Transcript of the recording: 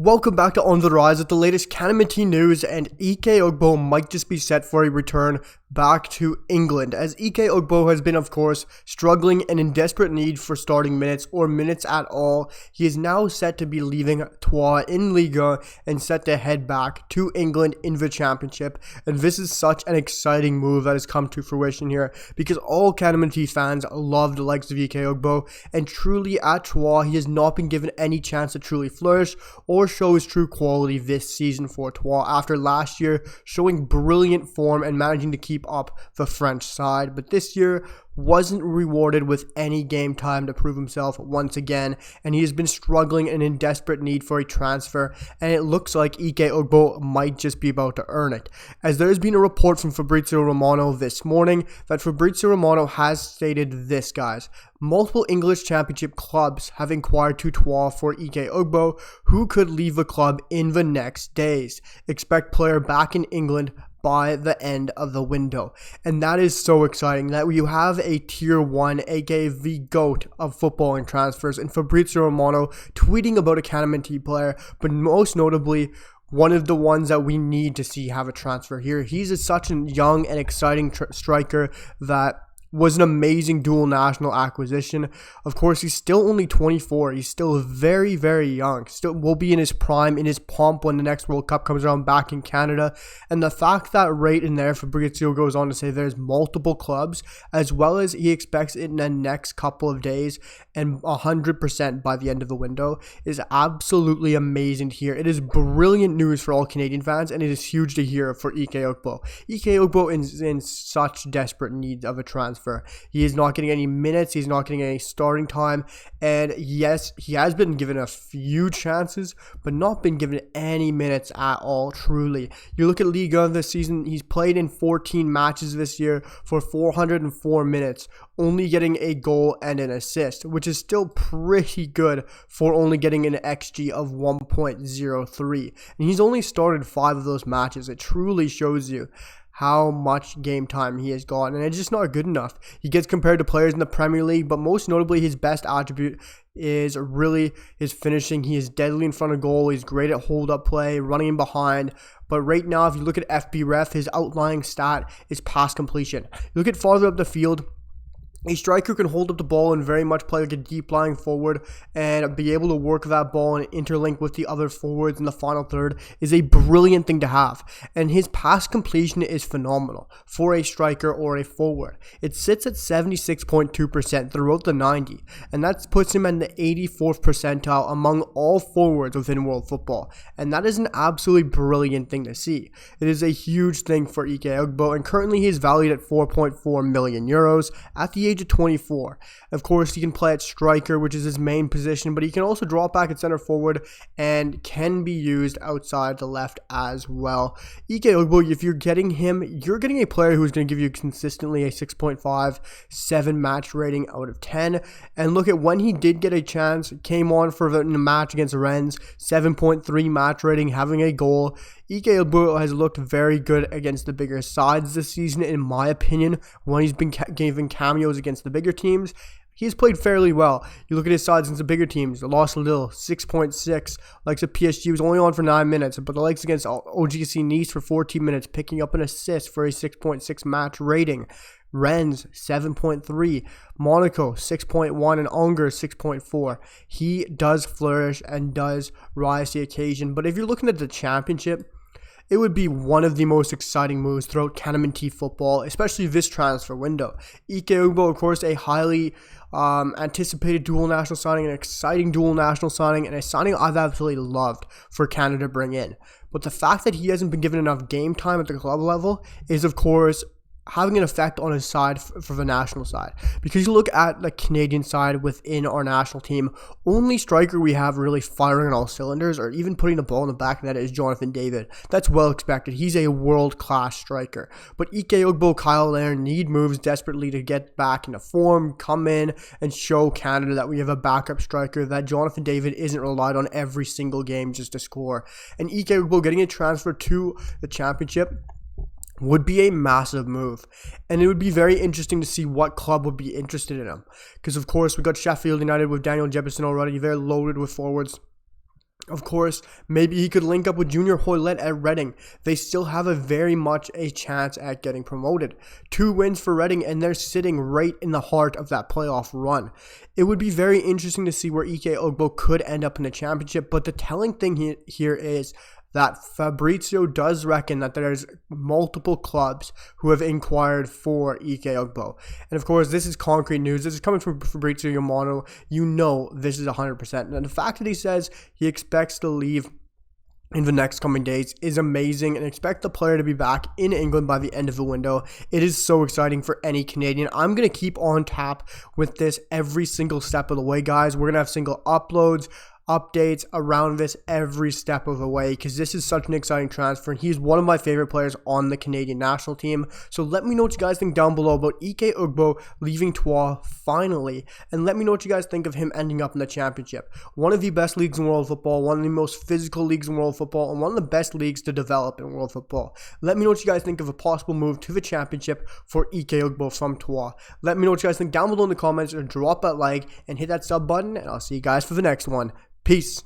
Welcome back to On the Rise with the latest CanMNT news, and Ike Ugbo might just be set for a return back to England, as Ike Ugbo has been, of course, struggling and in desperate need for starting minutes or minutes at all. He is now set to be leaving Troyes in Liga and set to head back to England in the championship, and this is such an exciting move that has come to fruition here because all CanMNT fans love the likes of Ike Ugbo, and truly at Troyes he has not been given any chance to truly flourish or show his true quality this season for Troyes after last year showing brilliant form and managing to keep up the French side, but this year wasn't rewarded with any game time to prove himself once again, and he has been struggling and in desperate need for a transfer, and it looks like Ike Ugbo might just be about to earn it, as there has been a report from Fabrizio Romano this morning that Fabrizio Romano has stated this, guys: multiple English championship clubs have inquired to Troyes for Ike Ugbo, who could leave the club in the next days. Expect player back in England by the end of the window. And that is so exciting that you have a tier 1, aka the GOAT of footballing transfers, and Fabrizio Romano tweeting about a CanMNT player, but most notably one of the ones that we need to see have a transfer here. He's such a young and exciting striker that was an amazing dual national acquisition. Of course, he's still only 24. He's still very, very young. Still will be in his prime, in his pomp when the next World Cup comes around back in Canada. And the fact that right in there, Fabrizio goes on to say there's multiple clubs, as well as he expects it in the next couple of days and 100% by the end of the window, is absolutely amazing to hear. It is brilliant news for all Canadian fans, and it is huge to hear for Ike Ugbo. Ike Ugbo is in such desperate need of a transfer. He is not getting any minutes, he's not getting any starting time, and yes, he has been given a few chances, but not been given any minutes at all, truly. You look at Liga this season, he's played in 14 matches this year for 404 minutes, only getting a goal and an assist, which is still pretty good for only getting an XG of 1.03, and he's only started 5 of those matches. It truly shows you how much game time he has gotten, and it's just not good enough. He gets compared to players in the Premier League, but most notably his best attribute is really his finishing. He is deadly in front of goal, he's great at hold-up play, running in behind, but right now if you look at FBref, his outlying stat is pass completion. You look at farther up the field, a striker can hold up the ball and very much play like a deep lying forward and be able to work that ball and interlink with the other forwards in the final third is a brilliant thing to have. And his pass completion is phenomenal for a striker or a forward. It sits at 76.2% throughout the 90, and that puts him in the 84th percentile among all forwards within world football. And that is an absolutely brilliant thing to see. It is a huge thing for Ike Ugbo, and currently he is valued at 4.4 million euros at the age of 24. Of course, he can play at striker, which is his main position, but he can also drop back at center forward and can be used outside the left as well. Ike Ugbo, if you're getting him, you're getting a player who's going to give you consistently a 6.57 match rating out of 10. And look at when he did get a chance, came on for the match against Rennes, 7.3 match rating, having a goal. Ike Ugbo has looked very good against the bigger sides this season, in my opinion. When he's been giving cameos against the bigger teams, he's played fairly well. You look at his sides against the bigger teams, the lost Lille, 6.6. Likes of PSG was only on for 9 minutes, but the likes against OGC Nice for 14 minutes, picking up an assist for a 6.6 match rating. Rennes, 7.3. Monaco, 6.1. And Angers, 6.4. He does flourish and does rise to the occasion. But if you're looking at the championship, it would be one of the most exciting moves throughout CanMNT football, especially this transfer window. Ike Ugbo, of course, a highly anticipated dual national signing, an exciting dual national signing, and a signing I've absolutely loved for Canada to bring in. But the fact that he hasn't been given enough game time at the club level is, of course, having an effect on his side for the national side. Because you look at the Canadian side within our national team, only striker we have really firing on all cylinders or even putting the ball in the back of the net is Jonathan David. That's well expected. He's a world-class striker. But Ike Ugbo, Kyle Lair need moves desperately to get back into form, come in and show Canada that we have a backup striker, that Jonathan David isn't relied on every single game just to score. And Ike Ugbo getting a transfer to the championship would be a massive move, and it would be very interesting to see what club would be interested in him, because of course we got Sheffield United with Daniel Jefferson already. They're loaded with forwards. Of course, maybe he could link up with Junior Hoylett at Reading. They still have a very much a chance at getting promoted. 2 wins for Reading, and they're sitting right in the heart of that playoff run. It would be very interesting to see where Ike Ugbo could end up in the championship, but the telling thing here is that Fabrizio does reckon that there's multiple clubs who have inquired for Ike Ugbo. And of course, this is concrete news. This is coming from Fabrizio Romano. You know this is 100%. And the fact that he says he expects to leave in the next coming days is amazing, and expect the player to be back in England by the end of the window. It is so exciting for any Canadian. I'm going to keep on tap with this every single step of the way, guys. We're going to have single uploads, updates around this every step of the way, because this is such an exciting transfer, and he's one of my favorite players on the Canadian national team. So let me know what you guys think down below about Ike Ugbo leaving Troyes finally, and let me know what you guys think of him ending up in the championship. One of the best leagues in world football, one of the most physical leagues in world football, and one of the best leagues to develop in world football. Let me know what you guys think of a possible move to the championship for Ike Ugbo from Troyes. Let me know what you guys think down below in the comments, or drop that like and hit that sub button, and I'll see you guys for the next one. Peace.